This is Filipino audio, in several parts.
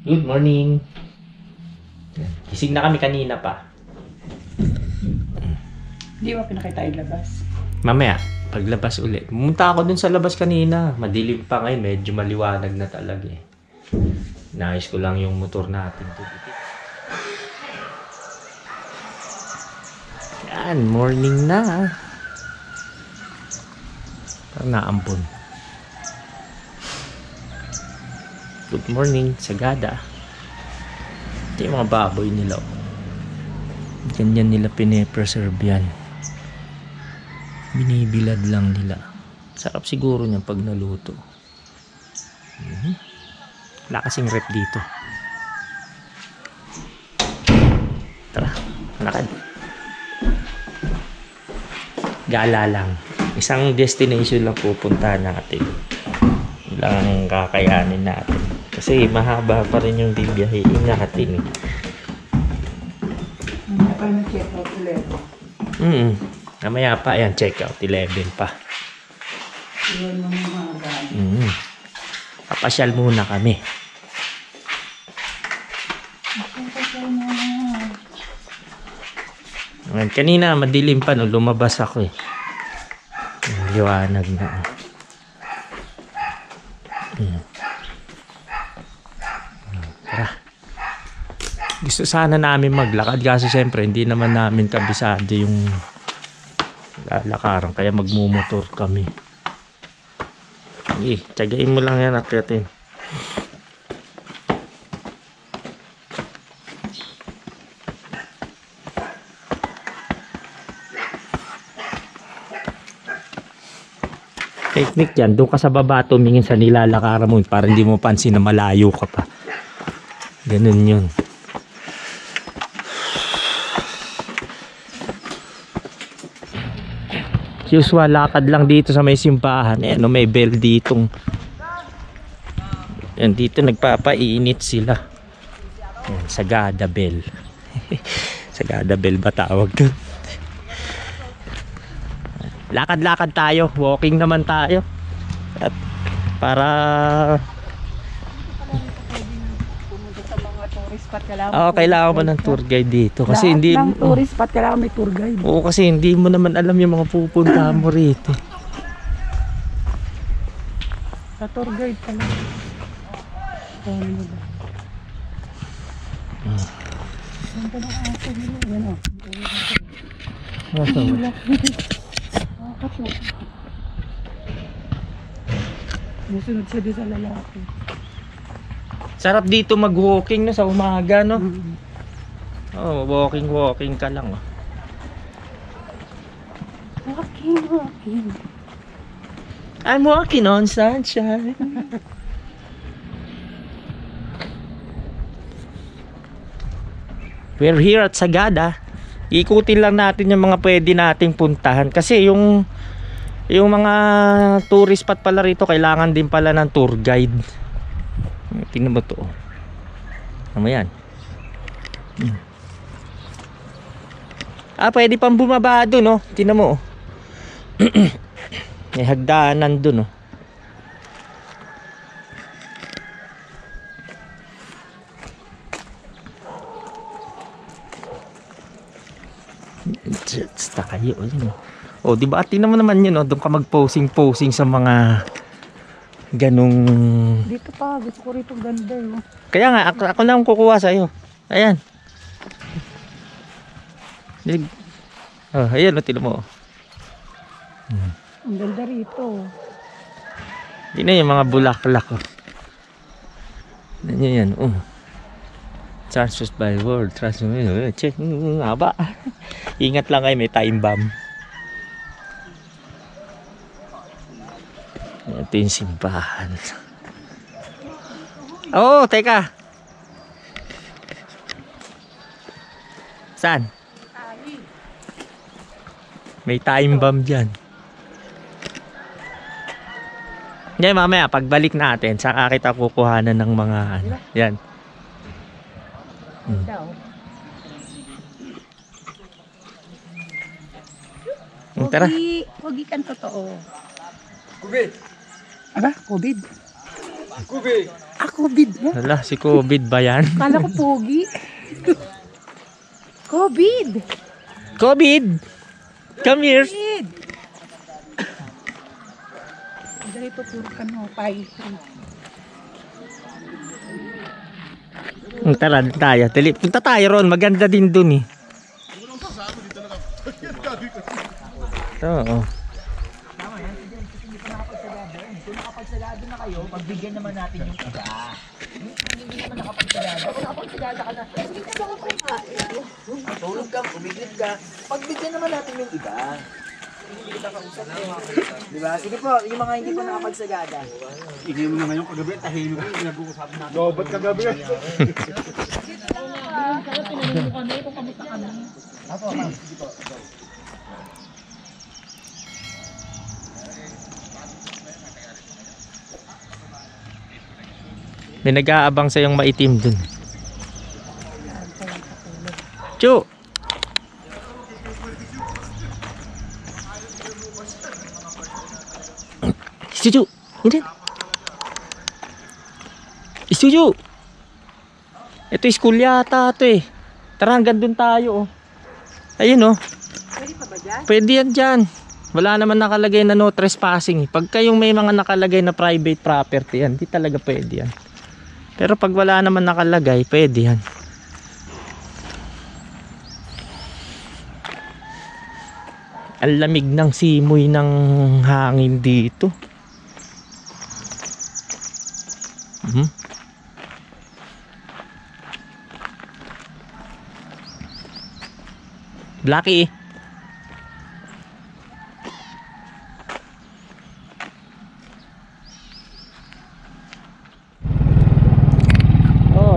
Good morning. Gising na kami kanina pa. Hindi mo pinakita yung labas. Mamaya, paglabas ulit. Pumunta ako dun sa labas kanina. Madilim pa ngayon. Medyo maliwanag na talaga eh. Naayos ko lang yung motor natin. Yan, morning na. Parang naampon. Good morning, Sagada. Ito yung mga baboy nila. Ganyan nila pine-preserve yan. Binibilad lang nila. Sarap siguro niyan pag naluto. Wala kasing rep dito. Tara, lakad. Gala lang. Isang destination lang pupuntahan natin. Lang kakayanin natin. Kasi mahaba pa rin yung bibiyahin natin. Mamaya pa yung check out 11. Mamaya pa. Ayan, check out 11 pa. Iwan mo mga gamit. Papasyal muna kami. Ayan, kanina madilim pa no. Lumabas ako eh. Liwanag na. Tara. Gusto sana namin maglakad kasi siyempre hindi naman namin kabisado yung lalakaran kaya magmumotor kami. Tiyagain mo lang yan akyatin. Technique yan, doon ka sa baba tumingin sa nilalakaran mo para hindi mo pansin na malayo ka pa. Ganun yun. Usual lakad lang dito sa may simbahan. No, may bell ditong. Yan, dito nagpapainit sila. Yan, Sagada bell. Sagada bell ba tawag doon? Lakad-lakad tayo, walking naman tayo. At para Pumunta sa mga tourist spot kailangan mo ng tour guide dito kasi lahat hindi ng tourist spot kailangan may tour guide. Oo, kasi hindi mo naman alam yung mga pupuntahan mo rito. Sa tour guide ka lang. Ano mo ba? Ang tanong aso nila. Yan o. Musunod siya doon sa lalaki. Sarap dito mag-walking no, sa umaga no. Walking ka lang. Walking. I'm walking on sunshine. We're here at Sagada. Ikutin lang natin yung mga pwede nating puntahan kasi yung mga tourist spot pala rito kailangan din pala ng tour guide. Tingnan mo to. Ano yan? Pwede pang bumaba doon, no? Tingnan mo. May hagdanan doon, no? Basta kayo, yun. Di ba? Tingnan mo naman yun, doon ka mag-posing sa mga ganong. Dito pa, gusto ko rito ganda yun. Kaya nga, ako na ang kukuha sa'yo. Ayan. Ayan, tingnan mo. Ang ganda rito. Yun na yung mga bulaklak. Yan. Transfers by world. Check. Haba. Ingat lang kayo, may time bomb. Ito yung simbahan. Teka. Saan? May time bomb dyan. Ngayon mamaya, pagbalik natin, saka kita kukuhanan ng mga ano. Yan. Tara. Huwag ikan totoo. Kubit. Aba, COVID. Kubit. COVID mo? Hala, si COVID ba yan? Kala ko pogi. COVID! COVID! Come here! COVID! Dahito puro kanopay. Tara, tayo. Punta tayo ron. Maganda din dun eh. Oo. Nakapagsagado na kayo, pagbigyan naman natin yung iba. Hindi naman nakapagsagado. Kung nakapagsagado ka na, sige ka ba kung tulog ka, umiglit ka, pagbigyan naman natin yung iba. Hindi kita kausap eh. Diba? Sige po, yung mga hindi pa nakapagsagada. Ingay mo na ngayon kagabi, tahimik ko yung pinag-uusapan natin. Lobot kagabi. Apo, ma'am, sige po. May nag-aabang sa yung maitim dun. Chu! Chu! Hindi. Chu! Ito school yata ito eh. Tara, hanggang dun tayo oh. Ayun oh. Pwede pa ba dyan? Pwede yan dyan. Wala naman nakalagay na no trespassing. Pagka yung may mga nakalagay na private property yan, di talaga pwede yan. Pero pag wala naman nakalagay, pwede yan. Ang lamig ng simoy ng hangin dito. Blackie.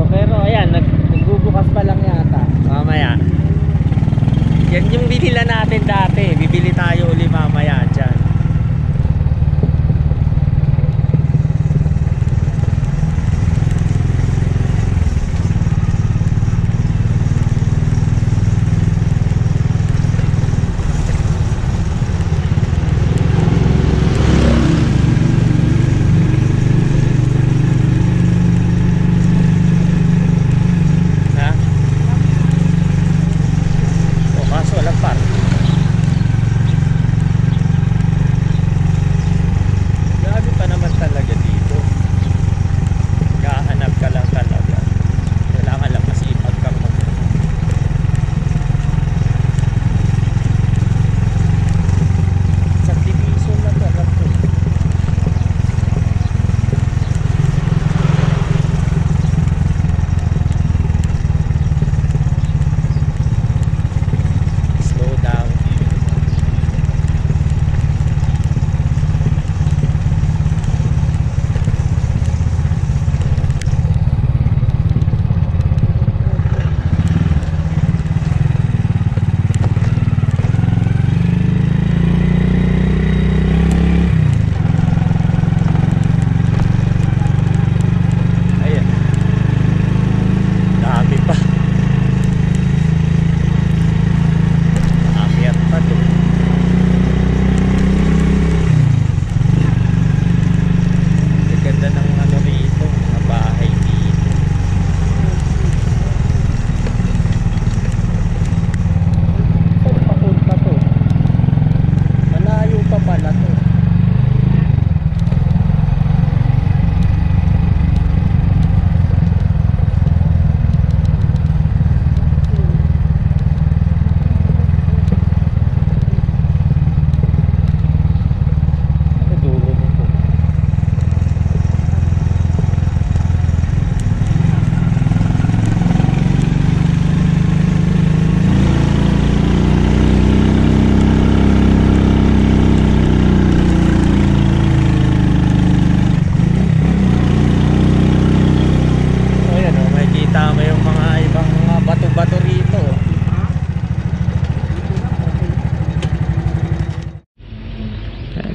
Pero ayan, nagbubukas pa lang yata. Mamaya. Yan yung binila natin dati. Bibili tayo uli mamaya dyan.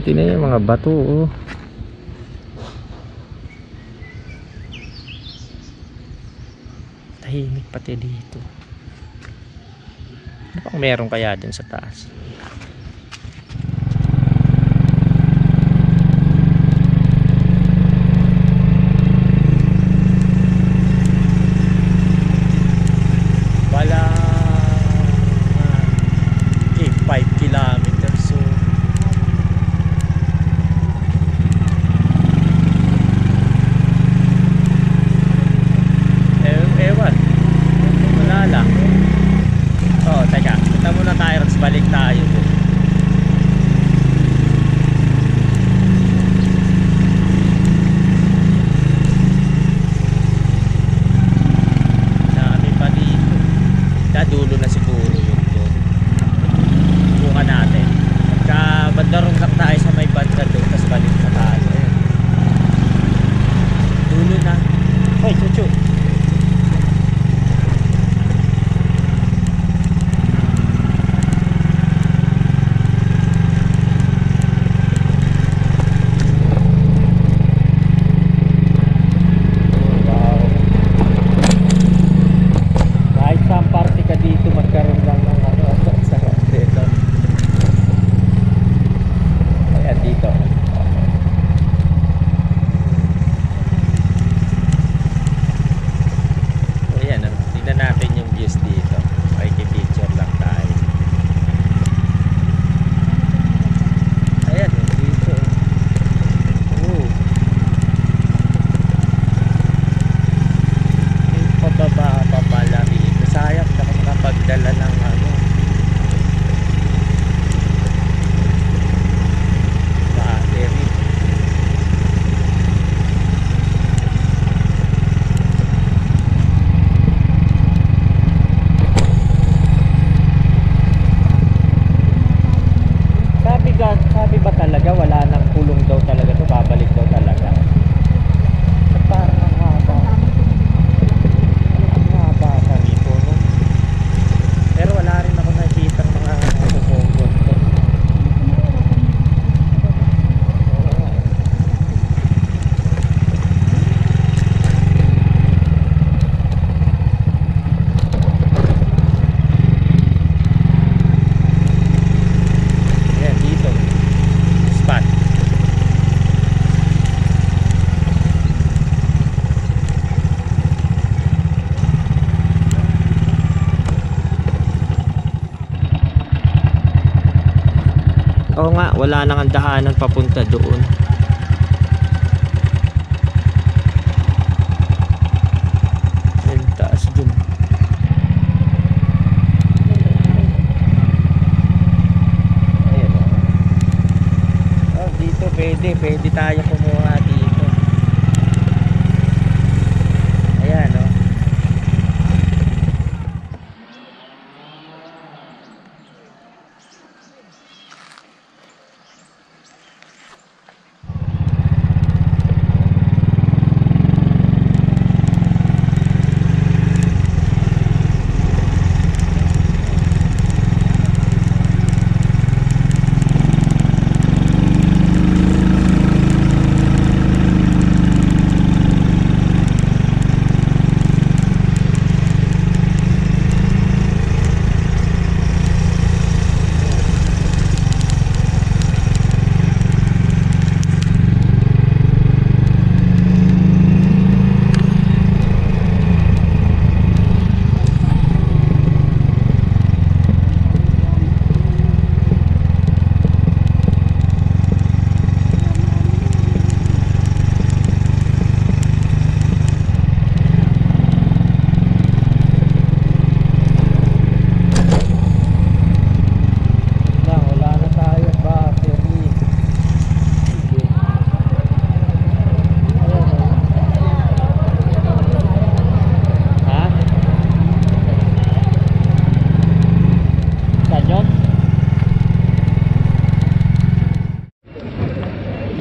Tingnan yung mga bato oh. Tahimik pati dito. Ano pang meron kaya din sa taas? wala nang ang daanan papunta doon. Yung taas dun. Ayun. Oh, dito pwede tayo kumuha dito. Ayan, oh.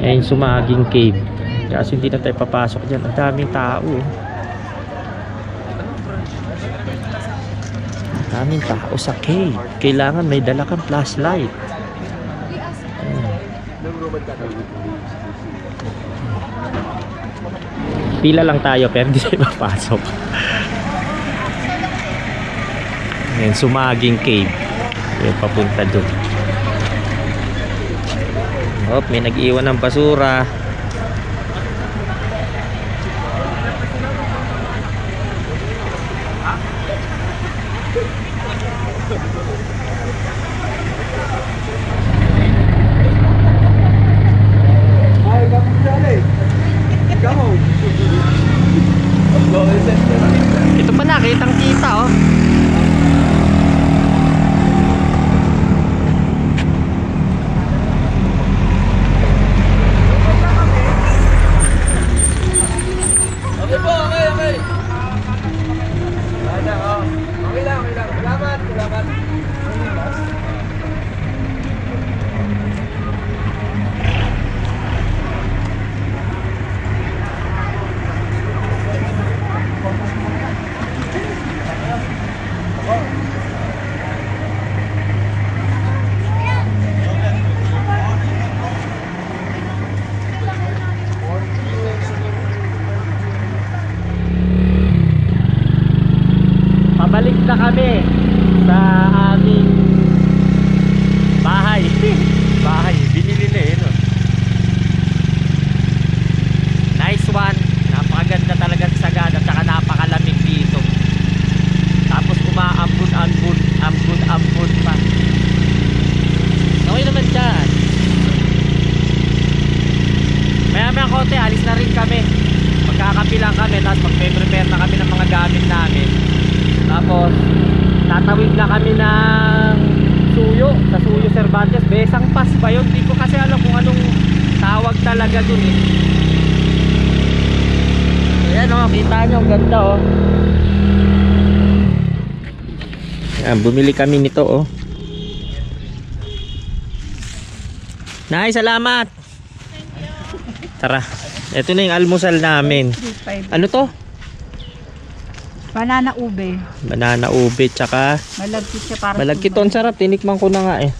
Ayun, Sumaging Cave. Kasi hindi na tayo papasok dyan. Ang daming tao. Ang daming tao sa cave. Kailangan may dala kang flashlight. Pila lang tayo pero hindi tayo papasok. Ayun, Sumaging Cave. Ayun, papunta doon. Hop, may nag-iwan ng basura. Ito pa na, kitang kita oh. Pabalik na kami sa aming bahay. Bahay, binili na eh, no? Nice one. Napakaganda talaga sa sagada at saka napakalamig dito. Tapos umaambun pa. Okay naman dyan. Maya konti, alis na rin kami. Magkakapilang kami, tapos magpe-prepare na kami ng mga gamit namin. Tapos tatawid na kami ng Suyo, sa Suyo Cervantes. Besang Pass ba yun? Hindi ko kasi alam kung anong tawag talaga dun eh. Ayan o, kita nyo, ang ganda o. Ayan, bumili kami nito o. Nay, salamat. Tara, ito na yung almusal namin. Ano to? Banana ube. Banana ube tsaka Malagkit siya para malagkit to, ang sarap. Tinikman ko na nga eh.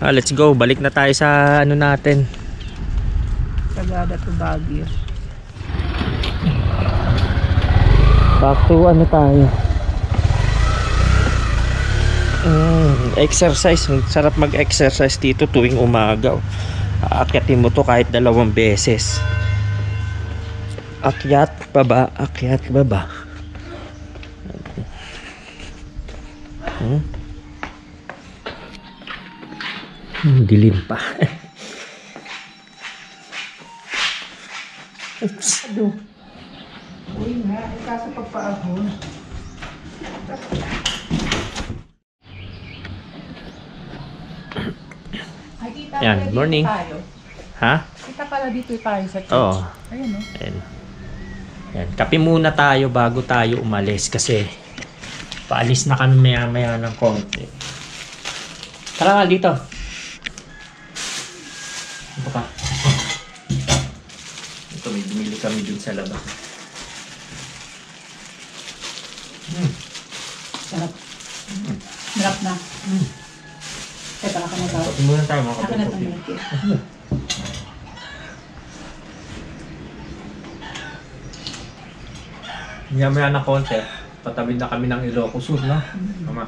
Let's go, balik na tayo sa ano natin. Sagada to Baguio. Back to ano tayo. Exercise. Sarap mag-exercise dito tuwing umaga. Aakyatin mo to kahit 2 beses. Akyat baba, akyat baba. Dilim pa. Uy nga, kaso pagpaahon. Ay, kita Yan, pala morning. dito tayo. Ha? Kita pala dito tayo sa church. Oo. Ayun o. Ayan. Yan. Kape muna tayo bago tayo umalis kasi paalis na kami maya-maya ng konti. Tara nga dito. Ito ka. Ito, may bumili kami dun sa labas. Sarap. Sarap na. Teka, ako na tayo. Kape muna tayo mga Ako na kapatid. tayo. Maya-maya ng konti. Patabi na kami ng Ilocos Sur, no? Mama.